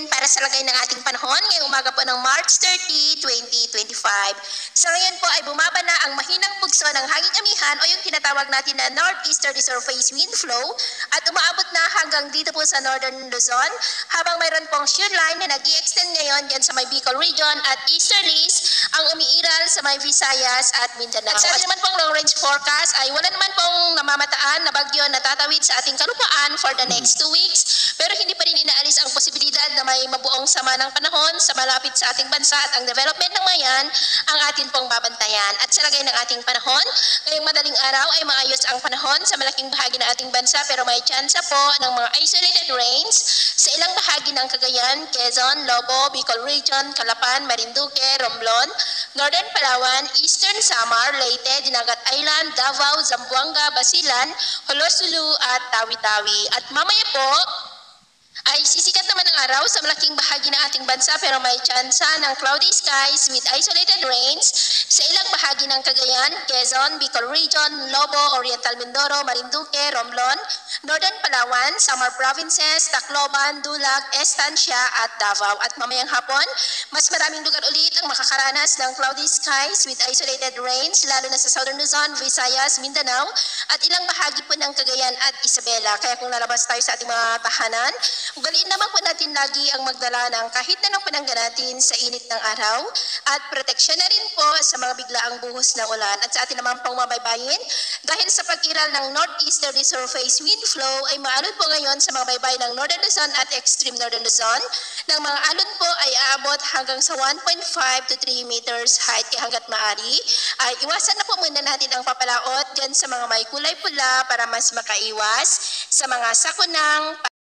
natin para sa lagay ng ating panahon ngayong umaga po ng March 30, 2025. Sa ngayon po ay bumaba na ang mahinang bugso ng hanging amihan o yung tinatawag natin na northeasterly surface wind flow at umaabot na hanggang dito po sa northern Luzon habang mayroon pong shear line na nag-i-extend ngayon dyan sa may Bicol region at easterlies ang umiiral sa may Visayas at Mindanao. At sa ating naman pong long range forecast ay wala naman pong namamataan na bagyo na tatawid sa ating kalupaan for the next 2 weeks pero hindi pa rin inaalis ang posibilidad na may mabuong sama ng panahon sa malapit sa ating bansa at ang development ng mayan ang atin pong babantayan. At sa lagay ng ating panahon, ngayong madaling araw ay maayos ang panahon sa malaking bahagi ng ating bansa pero may tsansa po ng mga isolated rains sa ilang bahagi ng Cagayan, Quezon, Lobo, Bicol Region, Calapan, Marinduque, Romblon, Northern Palawan, Eastern Samar, Leyte, Dinagat Island, Davao, Zamboanga, Basilan, Holosulu at Tawi-Tawi. At mamaya po, ay sisikat naman ang araw sa malaking bahagi ng ating bansa pero may tsansa ng cloudy skies with isolated rains sa ilang bahagi ng Cagayan, Quezon, Bicol Region, Lobo, Oriental Mindoro, Marinduque, Romblon, Northern Palawan, Samar Provinces, Tacloban, Dulag, Estancia at Davao. At mamayang hapon, mas maraming lugar ulit ang makakaranas ng cloudy skies with isolated rains lalo na sa Southern Luzon, Visayas, Mindanao at ilang bahagi po ng Cagayan at Isabela. Kaya kung lalabas tayo sa ating mga tahanan, ugaliin naman po natin lagi ang magdala ng kahit na ng panangga natin sa init ng araw at proteksyon na rin po sa mga biglaang buhos ng ulan. At sa atin naman pong mabaybayin, dahil sa pag-iral ng northeasterly surface wind flow ay maalon po ngayon sa mga baybay ng Northern Luzon at extreme Northern Luzon. Ng mga alon po ay aabot hanggang sa 1.5 to 3 meters height kaya hanggat maaari ay iwasan na po muna natin ang papalaot dyan sa mga may kulay pula para mas makaiwas sa mga sakunang